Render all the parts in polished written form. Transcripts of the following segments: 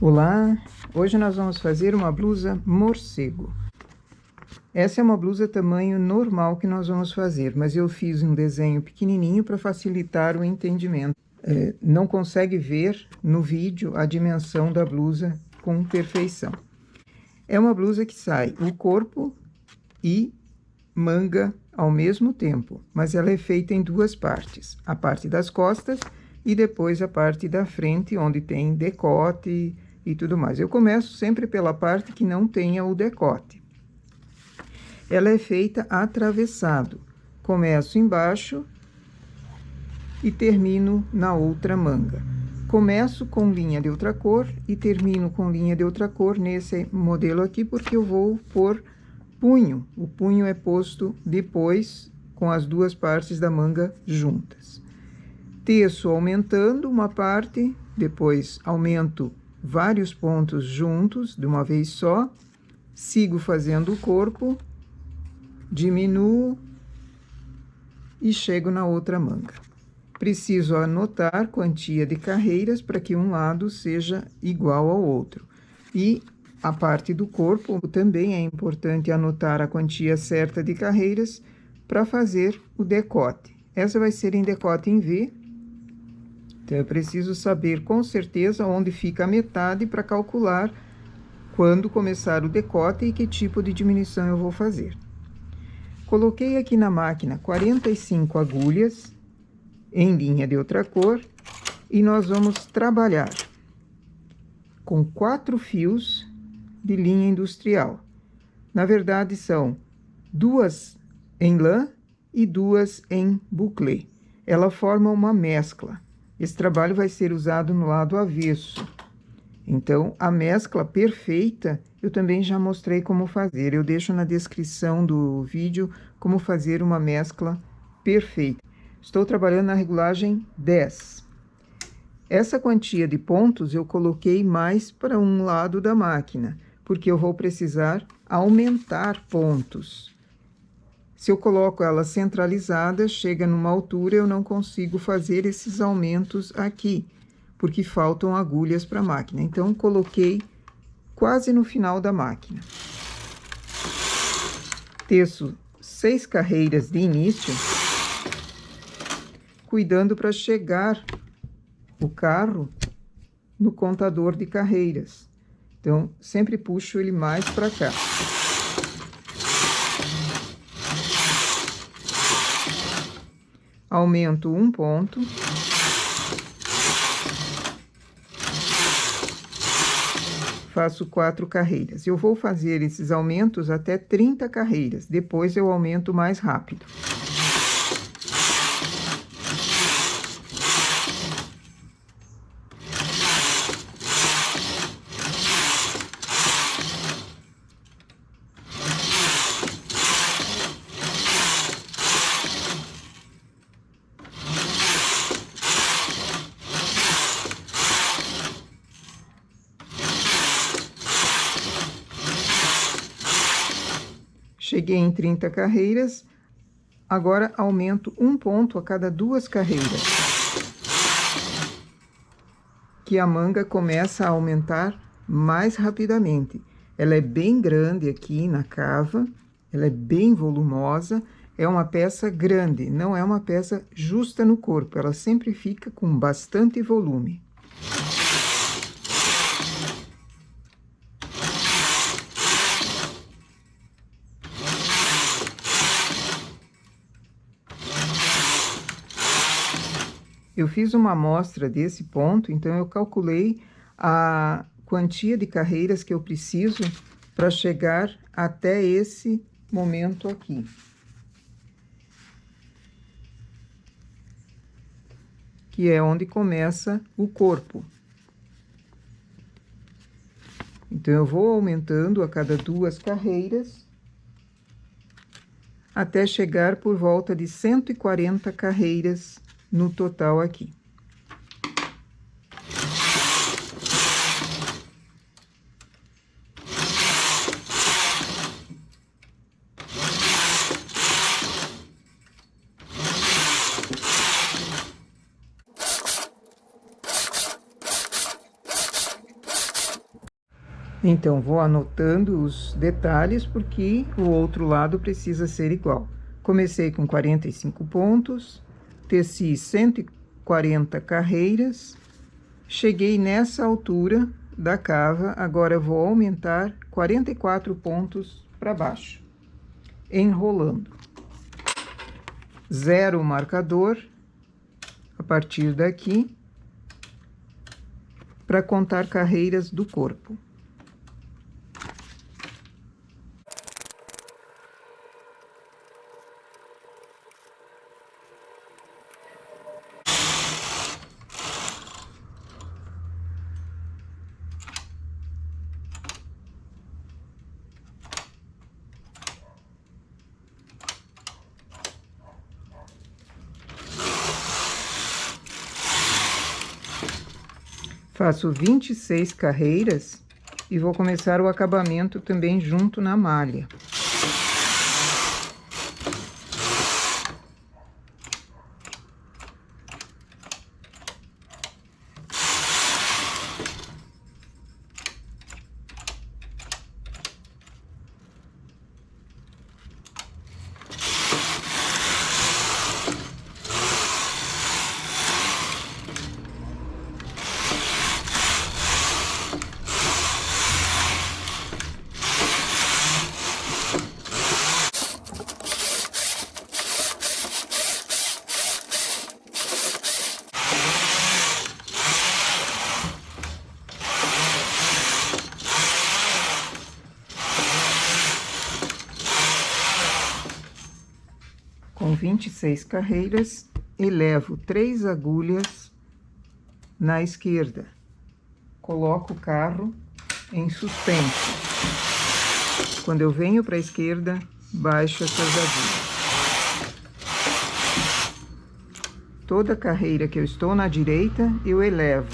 Olá, hoje nós vamos fazer uma blusa morcego. Essa é uma blusa tamanho normal que nós vamos fazer, mas eu fiz um desenho pequenininho para facilitar o entendimento. Não consegue ver no vídeo a dimensão da blusa com perfeição. É uma blusa que sai o corpo e manga ao mesmo tempo, mas ela é feita em duas partes. A parte das costas e depois a parte da frente, onde tem decote e tudo mais. Eu começo sempre pela parte que não tenha o decote. Ela é feita atravessado. Começo embaixo e termino na outra manga. Começo com linha de outra cor e termino com linha de outra cor nesse modelo aqui, porque eu vou pôr punho. O punho é posto depois com as duas partes da manga juntas. Teço aumentando uma parte, depois aumento vários pontos juntos de uma vez só, sigo fazendo o corpo, diminuo e chego na outra manga. Preciso anotar quantia de carreiras para que um lado seja igual ao outro. E a parte do corpo também é importante anotar a quantia certa de carreiras para fazer o decote. Essa vai ser em decote em V. Então, eu preciso saber com certeza onde fica a metade para calcular quando começar o decote e que tipo de diminuição eu vou fazer. Coloquei aqui na máquina 45 agulhas em linha de outra cor e nós vamos trabalhar com 4 fios de linha industrial. Na verdade, são 2 em lã e 2 em buclé. Ela forma uma mescla. Esse trabalho vai ser usado no lado avesso. Então, a mescla perfeita, eu também já mostrei como fazer. Eu deixo na descrição do vídeo como fazer uma mescla perfeita. Estou trabalhando na regulagem 10. Essa quantia de pontos eu coloquei mais para um lado da máquina, porque eu vou precisar aumentar pontos. Se eu coloco ela centralizada, chega numa altura, eu não consigo fazer esses aumentos aqui, porque faltam agulhas para a máquina. Então, coloquei quase no final da máquina. Teço 6 carreiras de início, cuidando para chegar o carro no contador de carreiras. Então, sempre puxo ele mais para cá. Aumento um ponto. Faço 4 carreiras. Eu vou fazer esses aumentos até 30 carreiras. Depois eu aumento mais rápido. Cheguei em 30 carreiras, agora aumento um ponto a cada 2 carreiras. Que a manga começa a aumentar mais rapidamente. Ela é bem grande aqui na cava, ela é bem volumosa, é uma peça grande, não é uma peça justa no corpo, ela sempre fica com bastante volume. Eu fiz uma amostra desse ponto, então eu calculei a quantia de carreiras que eu preciso para chegar até esse momento aqui. Que é onde começa o corpo. Então, eu vou aumentando a cada 2 carreiras, até chegar por volta de 140 carreiras no total aqui. Então, vou anotando os detalhes, porque o outro lado precisa ser igual. Comecei com 45 pontos, teci 140 carreiras, cheguei nessa altura da cava, agora vou aumentar 44 pontos para baixo, enrolando. Zero o marcador a partir daqui, para contar carreiras do corpo. Faço 26 carreiras e vou começar o acabamento também junto na malha. Com 26 carreiras, elevo 3 agulhas na esquerda. Coloco o carro em suspenso. Quando eu venho para a esquerda, baixo essas agulhas. Toda carreira que eu estou na direita, eu elevo.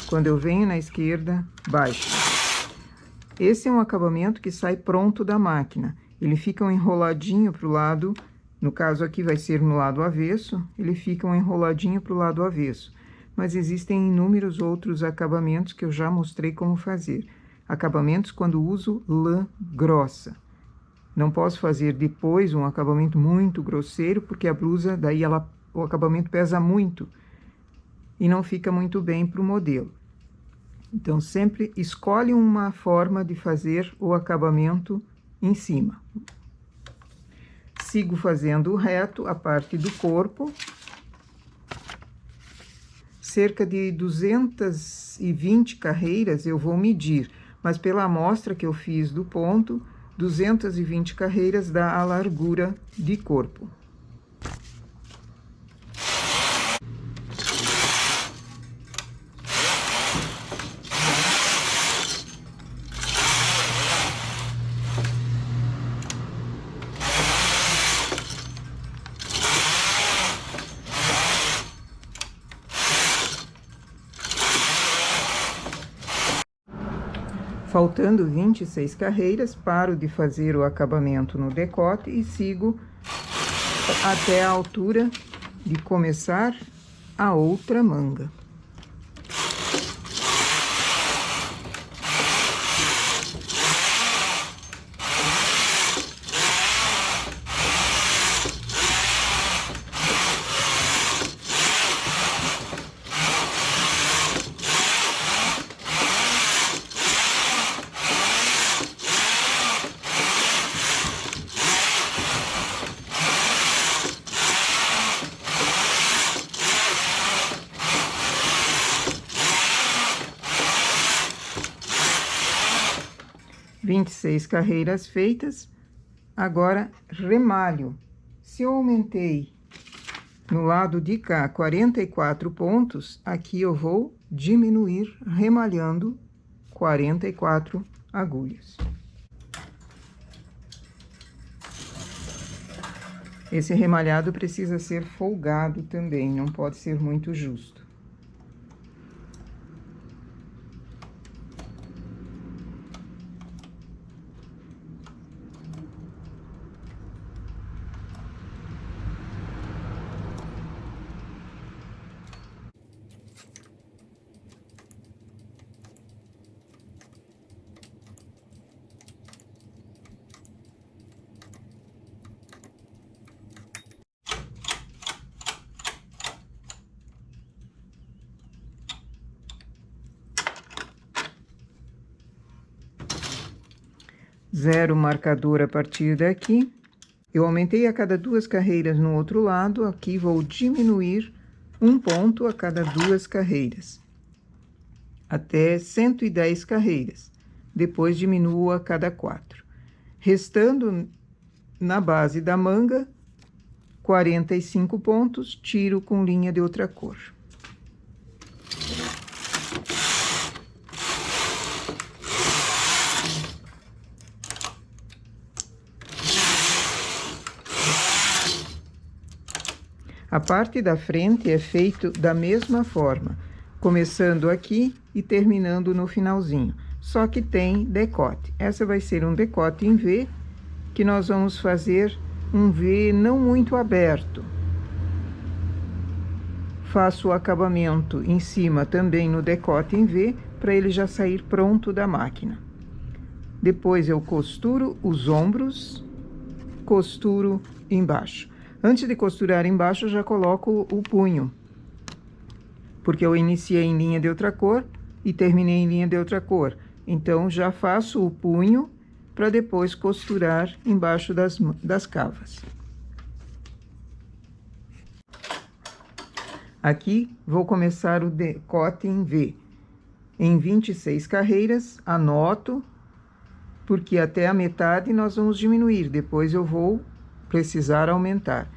Quando eu venho na esquerda, baixo. Esse é um acabamento que sai pronto da máquina. Ele fica um enroladinho para o lado. No caso aqui vai ser no lado avesso, ele fica um enroladinho para o lado avesso. Mas existem inúmeros outros acabamentos que eu já mostrei como fazer. Acabamentos quando uso lã grossa. Não posso fazer depois um acabamento muito grosseiro, porque a blusa, daí o acabamento pesa muito e não fica muito bem para o modelo. Então, sempre escolhe uma forma de fazer o acabamento em cima. Sigo fazendo reto a parte do corpo. Cerca de 220 carreiras eu vou medir, mas pela amostra que eu fiz do ponto, 220 carreiras dá a largura de corpo. Faltando 26 carreiras, paro de fazer o acabamento no decote e sigo até a altura de começar a outra manga. Vinte e seis carreiras feitas, agora remalho. Se eu aumentei no lado de cá 44 pontos, aqui eu vou diminuir remalhando 44 agulhas. Esse remalhado precisa ser folgado também, não pode ser muito justo. Zero marcador a partir daqui. Eu aumentei a cada 2 carreiras no outro lado, aqui vou diminuir 1 ponto a cada 2 carreiras, até 110 carreiras. Depois diminuo a cada 4. Restando na base da manga, 45 pontos, tiro com linha de outra cor. A parte da frente é feito da mesma forma, começando aqui e terminando no finalzinho, só que tem decote. Essa vai ser um decote em V, que nós vamos fazer um V não muito aberto. Faço o acabamento em cima também no decote em V, para ele já sair pronto da máquina. Depois eu costuro os ombros, costuro embaixo. Antes de costurar embaixo, eu já coloco o punho, porque eu iniciei em linha de outra cor e terminei em linha de outra cor. Então, já faço o punho para depois costurar embaixo das cavas. Aqui, vou começar o decote em V. Em 26 carreiras, anoto, porque até a metade nós vamos diminuir, depois eu vou precisar aumentar.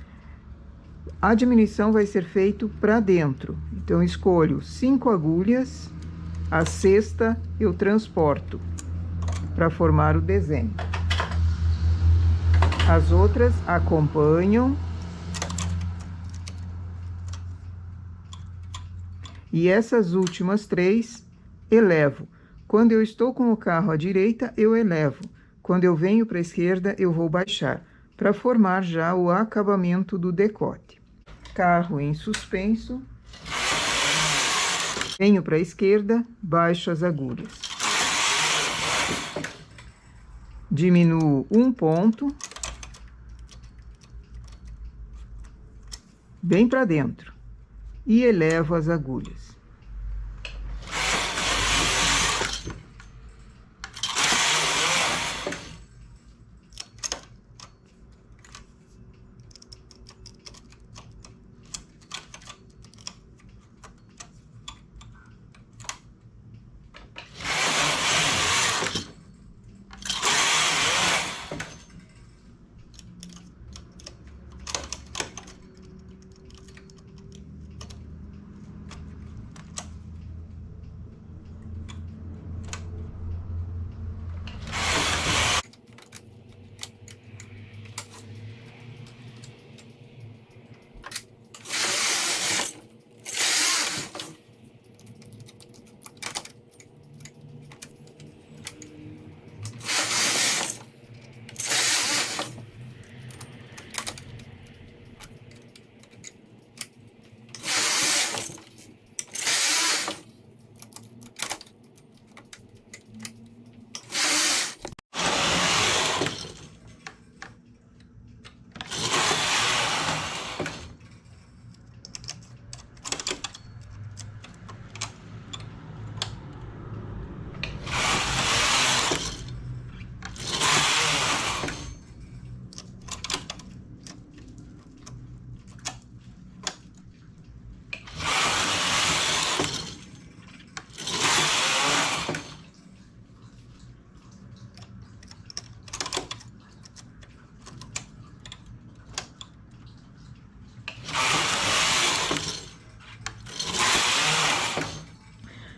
A diminuição vai ser feita para dentro. Então, escolho 5 agulhas, a sexta eu transporto para formar o desenho. As outras acompanham. E essas últimas 3 elevo. Quando eu estou com o carro à direita, eu elevo. Quando eu venho para a esquerda, eu vou baixar, para formar já o acabamento do decote. Carro em suspenso, venho para a esquerda, baixo as agulhas. Diminuo 1 ponto, bem para dentro, e elevo as agulhas.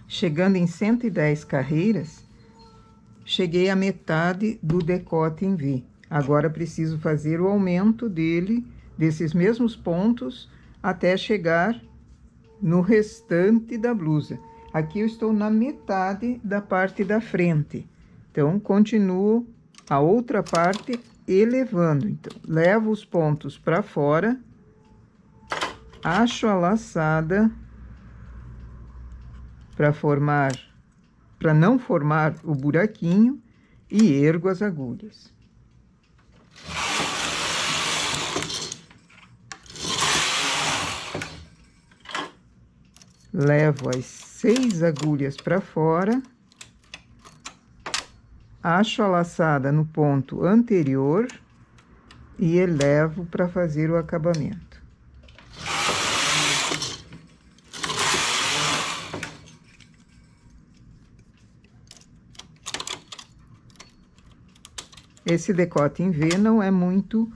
Chegando em 110 carreiras, cheguei à metade do decote em V. Agora, preciso fazer o aumento dele, desses mesmos pontos, até chegar no restante da blusa. Aqui eu estou na metade da parte da frente. Então, continuo a outra parte elevando. Então, levo os pontos para fora, acho a laçada para não formar o buraquinho, e ergo as agulhas. Levo as 6 agulhas para fora, acho a laçada no ponto anterior e elevo para fazer o acabamento. Esse decote em V não é muito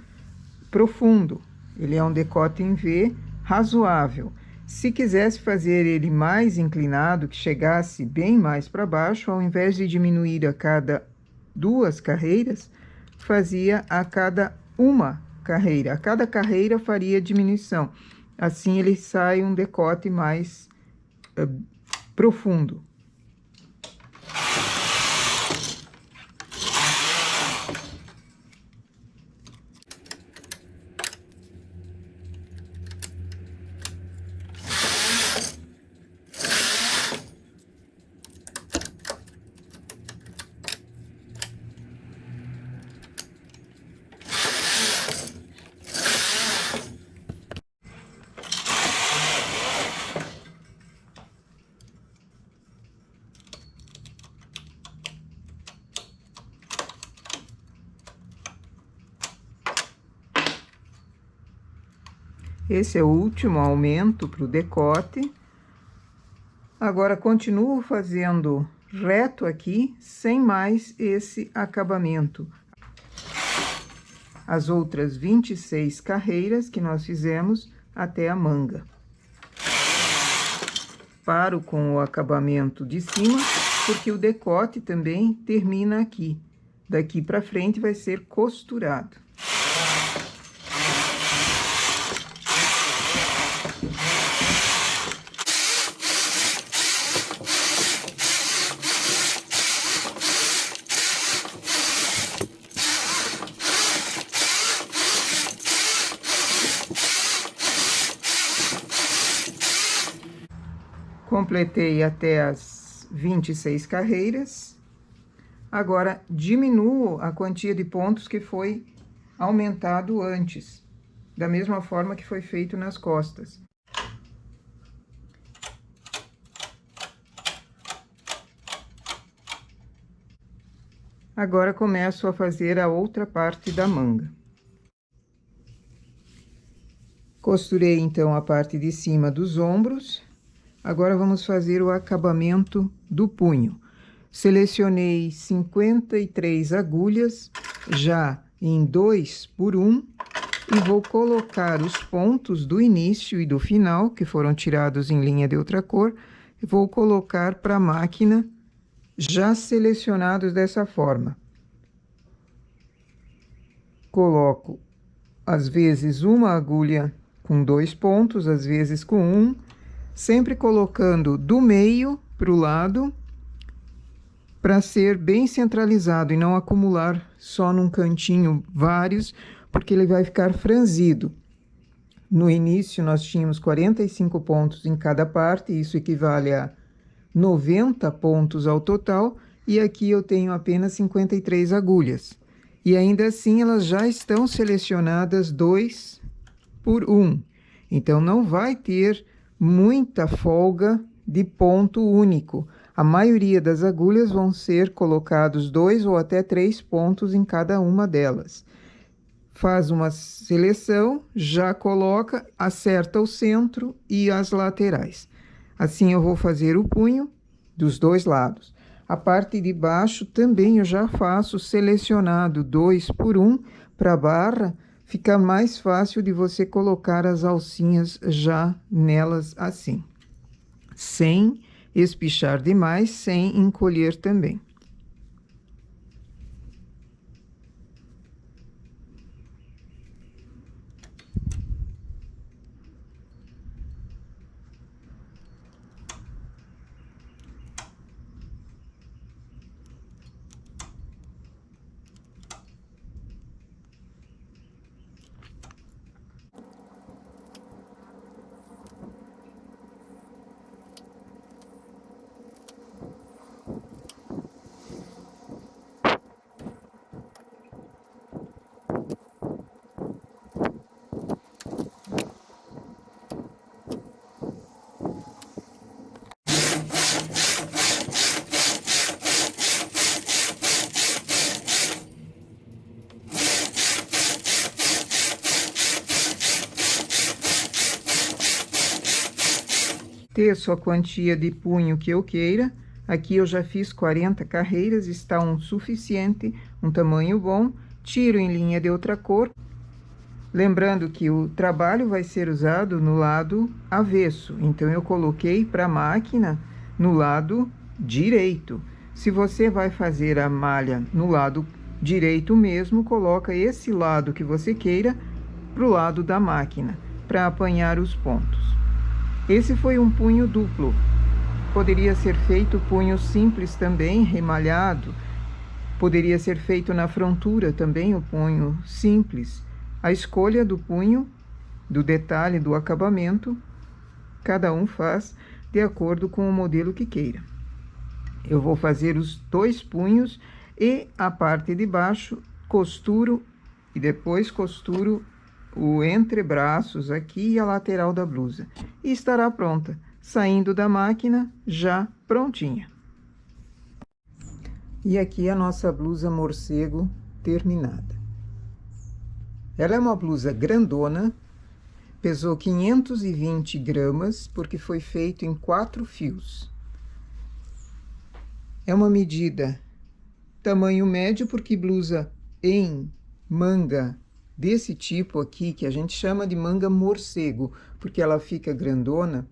profundo, ele é um decote em V razoável. Se quisesse fazer ele mais inclinado, que chegasse bem mais para baixo, ao invés de diminuir a cada 2 carreiras, fazia a cada 1 carreira. A cada carreira faria diminuição. Assim ele sai um decote mais profundo. Esse é o último aumento para o decote. Agora, continuo fazendo reto aqui, sem mais esse acabamento. As outras 26 carreiras que nós fizemos até a manga. Paro com o acabamento de cima, porque o decote também termina aqui. Daqui para frente vai ser costurado. Completei até as 26 carreiras. Agora, diminuo a quantia de pontos que foi aumentado antes, da mesma forma que foi feito nas costas. Agora, começo a fazer a outra parte da manga. Costurei, então, a parte de cima dos ombros. Agora, vamos fazer o acabamento do punho. Selecionei 53 agulhas, já em 2 por 1, e vou colocar os pontos do início e do final, que foram tirados em linha de outra cor, vou colocar para a máquina, já selecionados dessa forma. Coloco, às vezes, uma agulha com 2 pontos, às vezes com 1, sempre colocando do meio para o lado, para ser bem centralizado e não acumular só num cantinho vários, porque ele vai ficar franzido. No início, nós tínhamos 45 pontos em cada parte, isso equivale a 90 pontos ao total, e aqui eu tenho apenas 53 agulhas. E ainda assim, elas já estão selecionadas 2 por 1. Então, não vai ter muita folga de ponto único. A maioria das agulhas vão ser colocados 2 ou até 3 pontos em cada uma delas. Faz uma seleção, já coloca, acerta o centro e as laterais. Assim eu vou fazer o punho dos 2 lados. A parte de baixo também eu já faço selecionado 2 por 1 para a barra, fica mais fácil de você colocar as alcinhas já nelas assim, sem espichar demais, sem encolher também. teço a quantia de punho que eu queira. Aqui eu já fiz 40 carreiras, está um suficiente, um tamanho bom. Tiro em linha de outra cor. Lembrando que o trabalho vai ser usado no lado avesso, então eu coloquei para a máquina no lado direito. Se você vai fazer a malha no lado direito mesmo, coloca esse lado que você queira para o lado da máquina, para apanhar os pontos. Esse foi um punho duplo. Poderia ser feito punho simples também, remalhado. Poderia ser feito na frontura também, o punho simples. A escolha do punho, do detalhe, do acabamento, cada um faz de acordo com o modelo que queira. Eu vou fazer os 2 punhos e a parte de baixo costuro e depois costuro o entrebraços aqui e a lateral da blusa. E estará pronta, saindo da máquina já prontinha. E aqui a nossa blusa morcego terminada. Ela é uma blusa grandona, pesou 520 gramas, porque foi feito em 4 fios. É uma medida tamanho médio, porque blusa em manga desse tipo aqui, que a gente chama de manga morcego, porque ela fica grandona.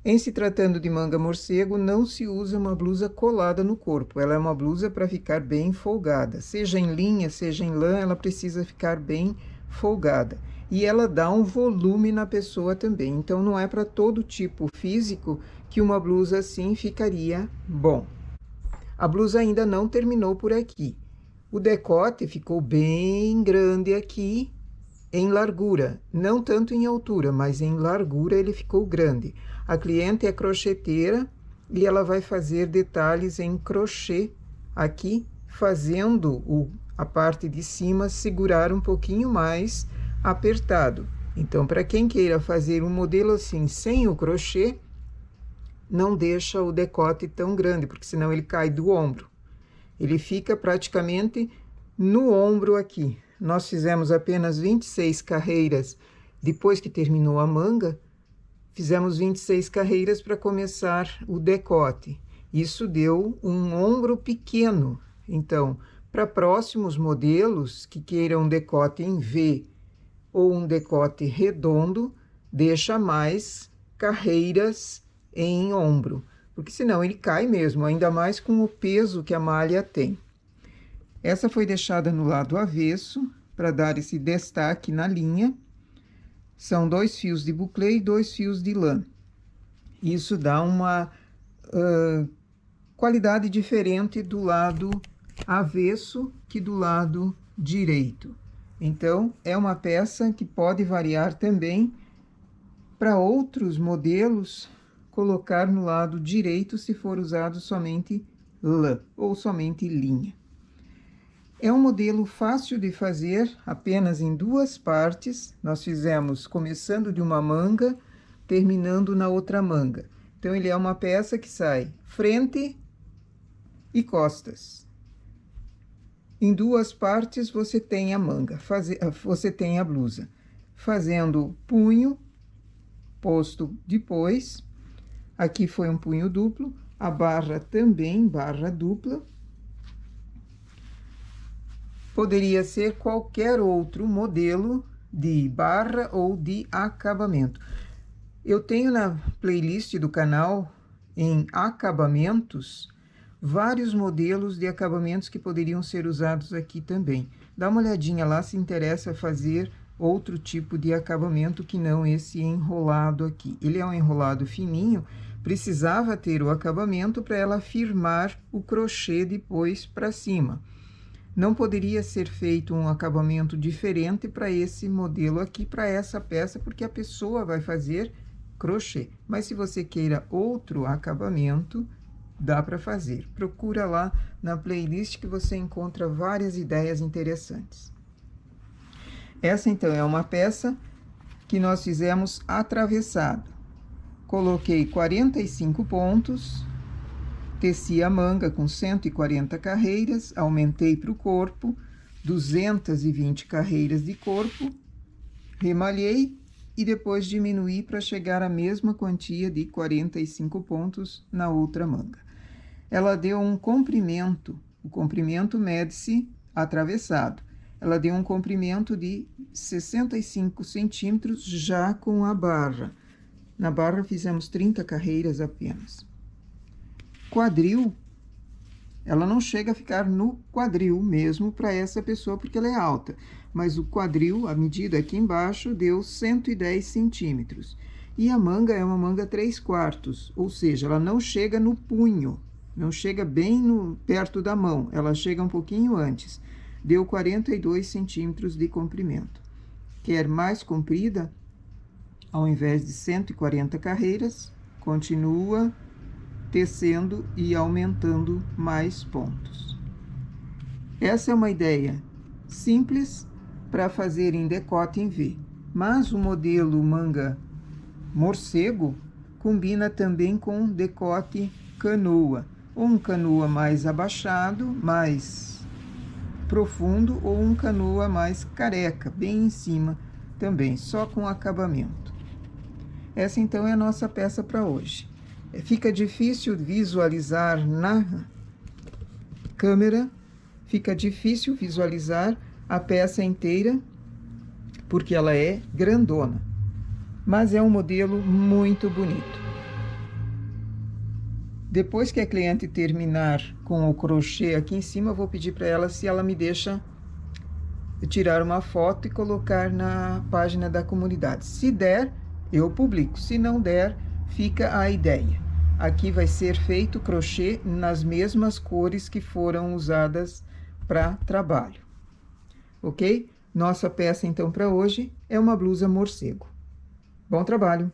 Em se tratando de manga morcego, não se usa uma blusa colada no corpo. Ela é uma blusa para ficar bem folgada. Seja em linha, seja em lã, ela precisa ficar bem folgada. E ela dá um volume na pessoa também. Então, não é para todo tipo físico que uma blusa assim ficaria bom. A blusa ainda não terminou por aqui. O decote ficou bem grande aqui em largura. Não tanto em altura, mas em largura ele ficou grande. A cliente é crocheteira e ela vai fazer detalhes em crochê aqui, fazendo a parte de cima segurar um pouquinho mais apertado. Então, para quem queira fazer um modelo assim sem o crochê, não deixa o decote tão grande, porque senão ele cai do ombro. Ele fica praticamente no ombro aqui. Nós fizemos apenas 26 carreiras depois que terminou a manga. Fizemos 26 carreiras para começar o decote. Isso deu um ombro pequeno. Então, para próximos modelos que queiram um decote em V ou um decote redondo, deixa mais carreiras em ombro, porque senão ele cai mesmo, ainda mais com o peso que a malha tem. Essa foi deixada no lado avesso, para dar esse destaque na linha. São 2 fios de buclé e 2 fios de lã. Isso dá uma qualidade diferente do lado avesso que do lado direito. Então, é uma peça que pode variar também para outros modelos, colocar no lado direito se for usado somente lã ou somente linha. É um modelo fácil de fazer, apenas em 2 partes. Nós fizemos começando de uma manga, terminando na outra manga. Então, ele é uma peça que sai frente e costas. Em 2 partes, você tem a manga, você tem a blusa. Fazendo punho, posto depois. Aqui foi um punho duplo, a barra também, barra dupla. Poderia ser qualquer outro modelo de barra ou de acabamento. Eu tenho na playlist do canal, em acabamentos, vários modelos de acabamentos que poderiam ser usados aqui também. Dá uma olhadinha lá se interessa fazer outro tipo de acabamento que não esse enrolado aqui. Ele é um enrolado fininho, precisava ter o acabamento para ela firmar o crochê depois para cima. Não poderia ser feito um acabamento diferente para esse modelo aqui, para essa peça, porque a pessoa vai fazer crochê. Mas se você queira outro acabamento, dá para fazer. Procura lá na playlist que você encontra várias ideias interessantes. Essa, então, é uma peça que nós fizemos atravessado. Coloquei 45 pontos, teci a manga com 140 carreiras, aumentei para o corpo, 220 carreiras de corpo, remalhei e depois diminuir para chegar à mesma quantia de 45 pontos na outra manga. Ela deu um comprimento, o comprimento mede-se atravessado. Ela deu um comprimento de 65 centímetros já com a barra. Na barra fizemos 30 carreiras apenas. Quadril, ela não chega a ficar no quadril mesmo para essa pessoa, porque ela é alta. Mas o quadril, a medida aqui embaixo, deu 110 centímetros. E a manga é uma manga 3/4, ou seja, ela não chega no punho, não chega bem perto da mão, ela chega um pouquinho antes. Deu 42 centímetros de comprimento. Quer mais comprida? Ao invés de 140 carreiras, continua tecendo e aumentando mais pontos. Essa é uma ideia simples para fazer em decote em V, mas o modelo manga morcego combina também com decote canoa, ou um canoa mais abaixado, mais profundo, ou um canoa mais careca, bem em cima também, só com acabamento. Essa então é a nossa peça para hoje. Fica difícil visualizar na câmera, fica difícil visualizar a peça inteira, porque ela é grandona, mas é um modelo muito bonito. Depois que a cliente terminar com o crochê aqui em cima, eu vou pedir para ela se ela me deixa tirar uma foto e colocar na página da comunidade. Se der, eu publico. Se não der, fica a ideia. Aqui vai ser feito crochê nas mesmas cores que foram usadas para trabalho. Ok? Nossa peça, então, para hoje é uma blusa morcego. Bom trabalho!